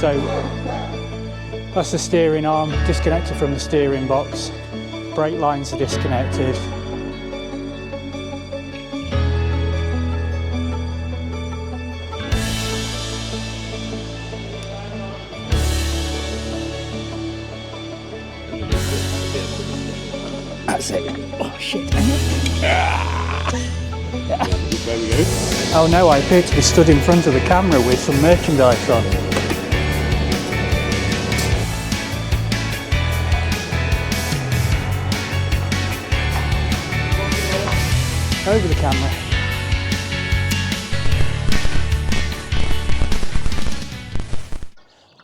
So that's the steering arm, disconnected from the steering box. Brake lines are disconnected. That's it. Oh shit. There we go. Oh no, I appear to be stood in front of the camera with some merchandise on. Over the camera.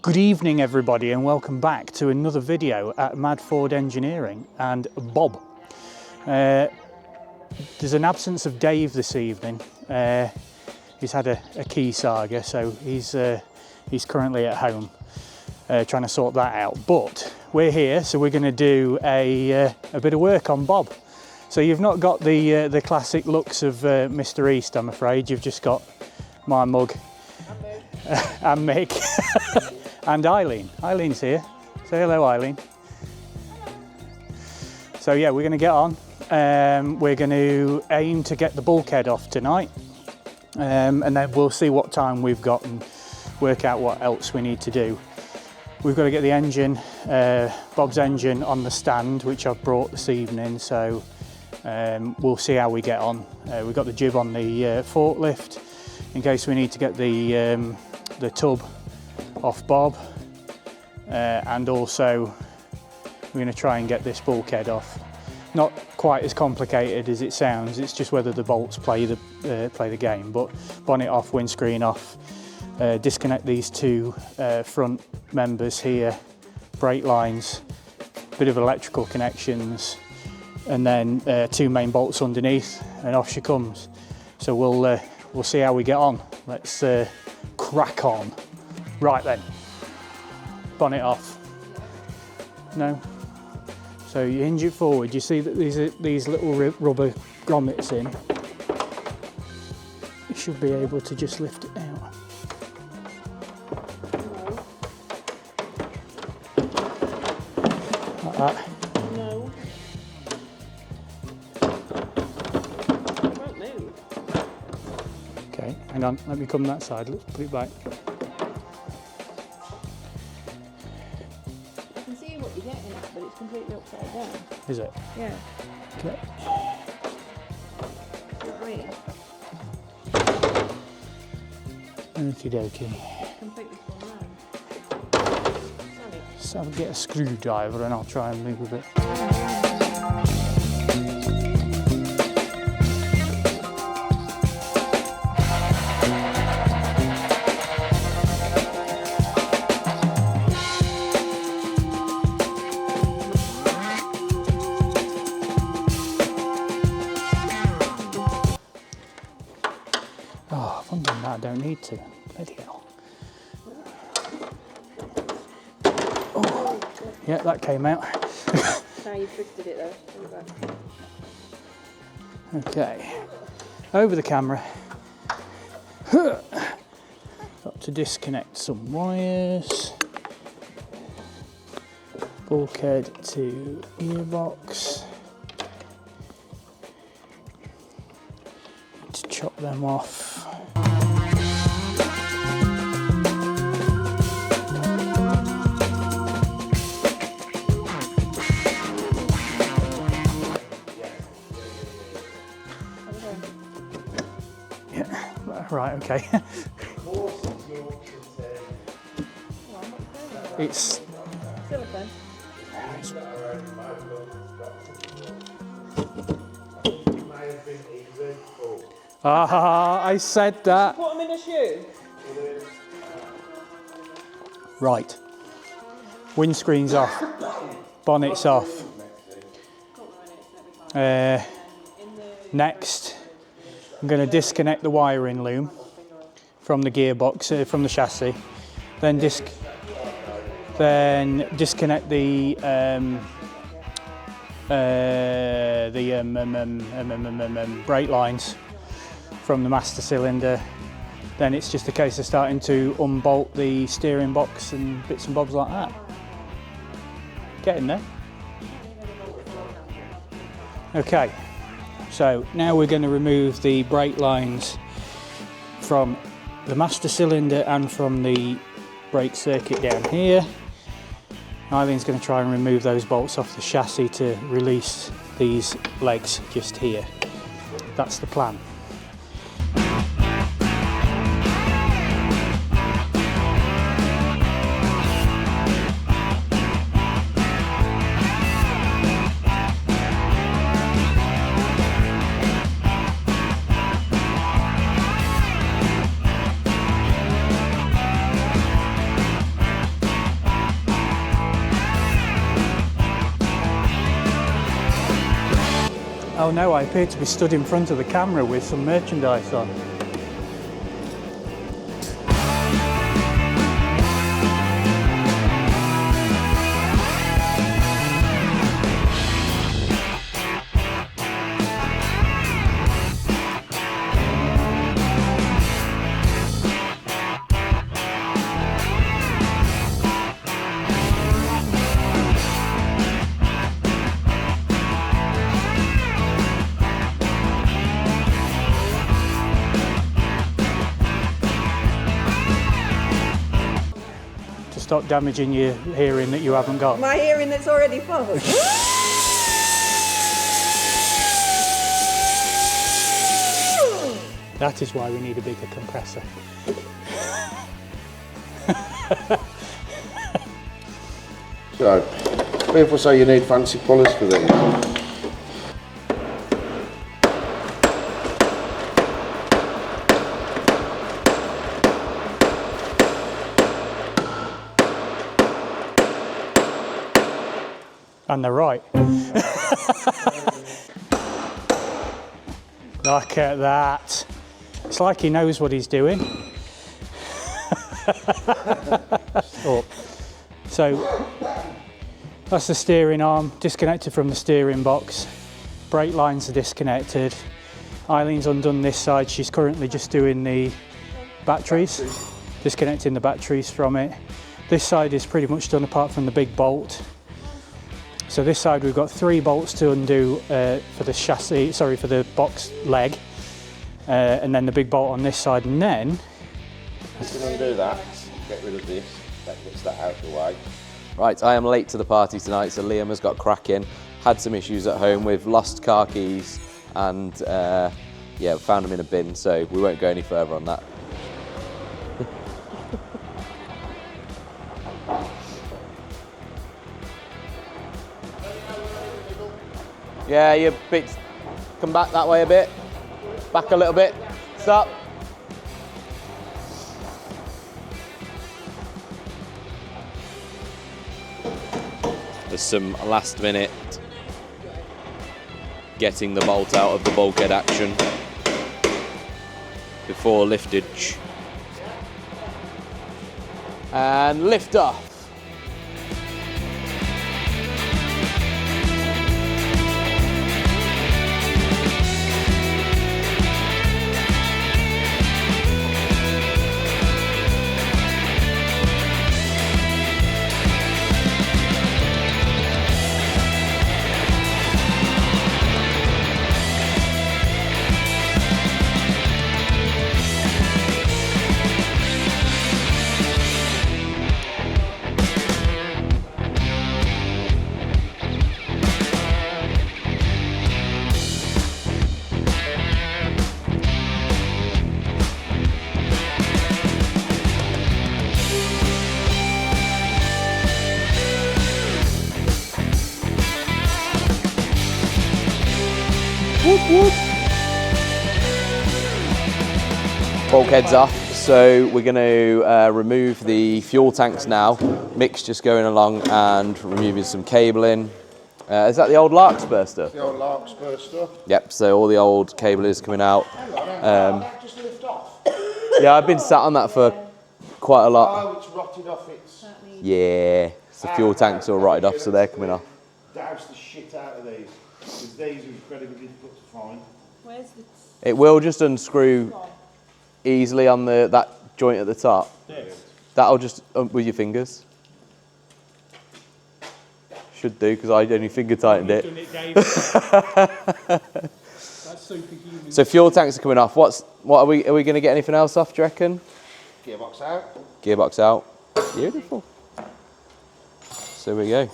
Good evening everybody, and welcome back to another video at Mad Ford Engineering and Bob. There's an absence of Dave this evening. He's had a key saga, so he's currently at home trying to sort that out. But we're here, so we're going to do a bit of work on Bob. So you've not got the classic looks of Mr. East, I'm afraid. You've just got my mug and Mick and Eileen. Eileen's here. Say hello, Eileen. So yeah, we're going to get on. We're going to aim to get the bulkhead off tonight, and then we'll see what time we've got and work out what else we need to do. We've got to get the engine, Bob's engine, on the stand, which I've brought this evening, so we'll see how we get on. We've got the jib on the forklift in case we need to get the tub off Bob, and also we're going to try and get this bulkhead off. Not quite as complicated as it sounds, it's just whether the bolts play the game. But bonnet off, windscreen off, disconnect these two front members here, brake lines, bit of electrical connections, and then two main bolts underneath, and off she comes. So we'll see how we get on. Let's crack on. Right then, bonnet off. No? So you hinge it forward, you see that these little rubber grommets in. You should be able to just lift it out. Like that. No. It won't move. Okay, hang on, let me come that side, let's put it back. You're getting it, but it's completely upside down. Is it? Yeah. Okay. It's weird. Okie dokie. Completely spun around. So I'll get a screwdriver and I'll try and move it. Oh, if I'm doing that, I don't need to. Bloody hell. Oh, yeah, that came out. Now you twisted it though. Okay, over the camera. Got to disconnect some wires. Bulkhead to gearbox. Need to chop them off. Right, okay. It's Silicone. Ah, I said that. Put them in a shoe. Right. Windscreen's off. Bonnet's off. Next, I'm going to disconnect the wiring loom from the gearbox, from the chassis. Then disconnect the brake lines from the master cylinder. then it's just a case of starting to unbolt the steering box and bits and bobs like that. Getting there. Okay, so now we're going to remove the brake lines from the master cylinder and from the brake circuit down here. Eileen's going to try and remove those bolts off the chassis to release these legs just here. That's the plan. Oh no, I appear to be stood in front of the camera with some merchandise on. Stop damaging your hearing that you haven't got. My hearing that's already full. That is why we need a bigger compressor. So, people say you need fancy pullers for these. And they're right. Look at that. It's like he knows what he's doing. Oh. So that's the steering arm, disconnected from the steering box. Brake lines are disconnected. Eileen's undone this side. She's currently just doing the batteries, disconnecting the batteries from it. This side is pretty much done apart from the big bolt. So this side we've got 3 bolts to undo for the chassis, sorry, for the box leg, and then the big bolt on this side, and then... You can undo that, get rid of this, that gets that out of the way. Right, I am late to the party tonight, so Liam has got cracking. Had some issues at home with lost car keys, and yeah, found them in a bin, so we won't go any further on that. Yeah, you bit. Come back that way a bit. Back a little bit. Stop. There's some last minute getting the bolt out of the bulkhead action before liftage. And lift off. Whoop, whoop. Bulkhead's off, so we're going to remove the fuel tanks now. Mick's just going along and removing some cabling. Is that the old Larkspur stuff? The old Larkspur stuff. Yep, so all the old cable is coming out. Hang on, that just lift off. Yeah, I've been sat on that for quite a lot. Oh, it's rotted off, it's... Yeah, so the fuel tanks all rotted off, so they're coming off. Douse the shit out of these, because these are incredibly difficult to find. Where's the... It will just unscrew easily on that joint at the top? That'll just with your fingers. Should do, because I only finger tightened it. That's superhuman. So fuel tanks are coming off. What are we going to get anything else off, do you reckon? Gearbox out. Gearbox out. Beautiful. So we go.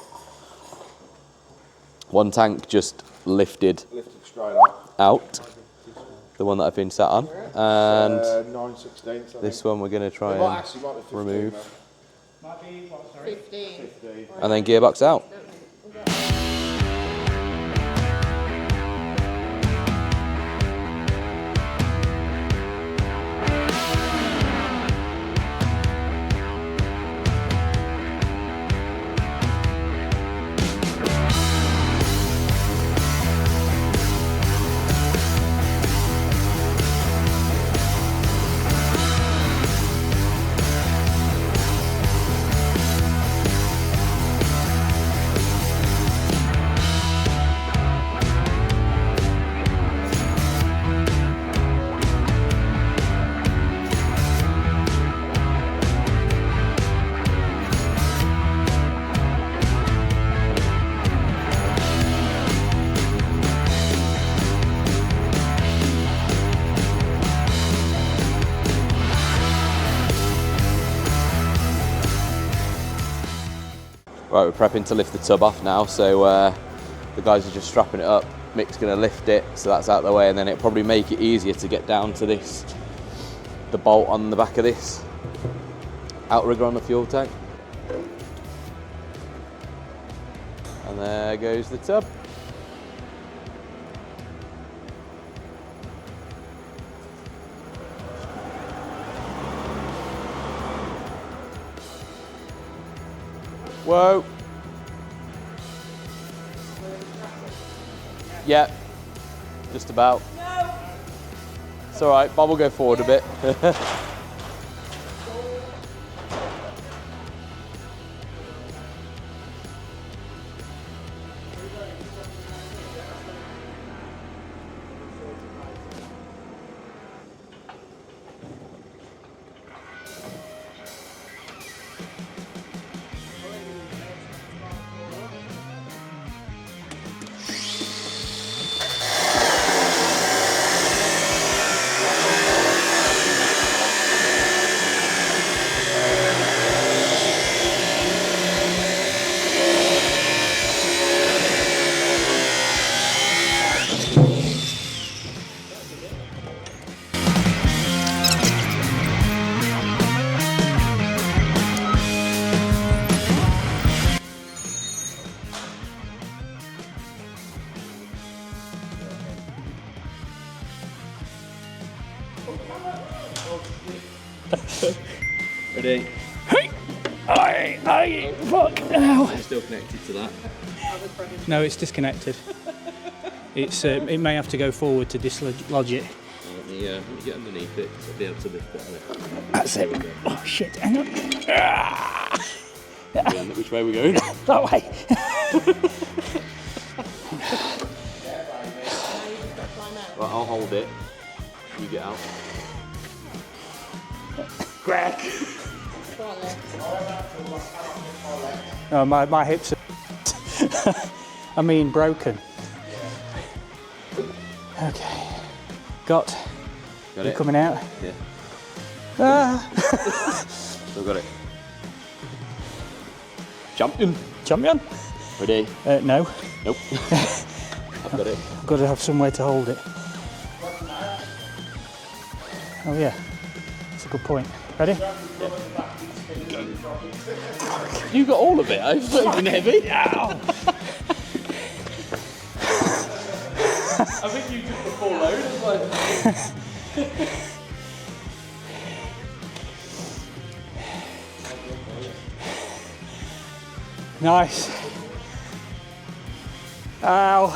One tank just lifted Lifted straight up. out. The one that I've been sat on. And 9/16. this one we're going to try Might and actually might be 15 remove. now. Might be, what, sorry? 15. 15. And then gearbox out. Right, we're prepping to lift the tub off now, so the guys are just strapping it up. Mick's going to lift it, so that's out of the way, and then it'll probably make it easier to get down to this, the bolt on the back of this outrigger on the fuel tank. And there goes the tub. Whoa. Yeah, just about. No. It's all right, Bob will go forward a bit. Ready? Hey, fuck. Ow. I'm still connected to that. No, it's disconnected. It may have to go forward to dislodge it. Let me get underneath it, so I'll be able to lift it. That's it. Oh shit, hang on. Which way are we going? That way. Right, I'll hold it. You get out. Greg. Go on then. Oh, my hips are broken. Okay. Got Got you it? coming out? Yeah. Ah. Still got it. Champion. Champion? Ready? No. Nope. I've got it. I've got to have somewhere to hold it. Oh yeah, that's a good point. Ready? Yeah. You got all of it. I've been heavy. Ow. I think you took the full load. Nice. Ow.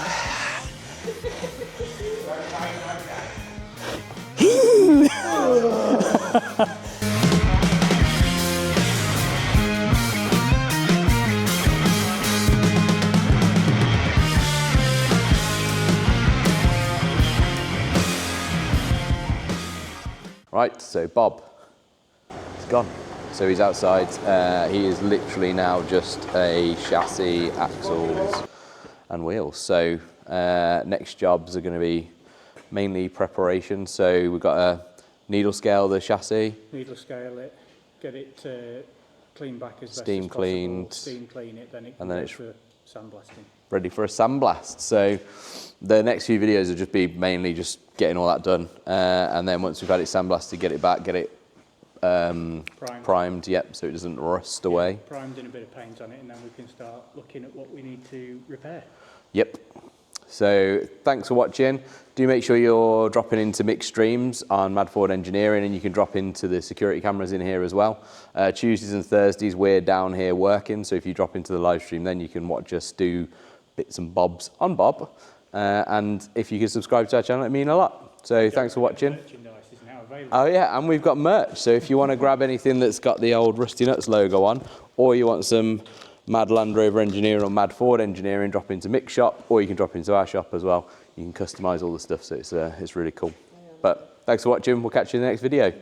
Right, so Bob, he's gone. So he's outside. He is literally now just a chassis, axles, and wheels. So next jobs are going to be mainly preparation. So we've got to needle scale the chassis. Needle scale it, get it cleaned back as Steam best as cleaned. possible. Steam clean it, then it can And then go it's for sandblasting. Ready for a sandblast. So the next few videos will just be mainly just getting all that done. And then once we've had it sandblasted, get it back, get it primed, yep, so it doesn't rust away. Primed and a bit of paint on it, and then we can start looking at what we need to repair. Yep. So thanks for watching. Do make sure you're dropping into mixed streams on Mad Forward Engineering, and you can drop into the security cameras in here as well. Tuesdays and Thursdays we're down here working, so if you drop into the live stream then you can watch us do bits and bobs on Bob. And if you could subscribe to our channel, it'd mean a lot. So thanks for watching. Merchandise is now available. Oh yeah, and we've got merch. So if you want to grab anything that's got the old Rustenuts logo on, or you want some Mad Land Rover Engineering or Mad Ford Engineering, drop into Mick's shop, or you can drop into our shop as well. You can customise all the stuff, so it's really cool. But thanks for watching. We'll catch you in the next video.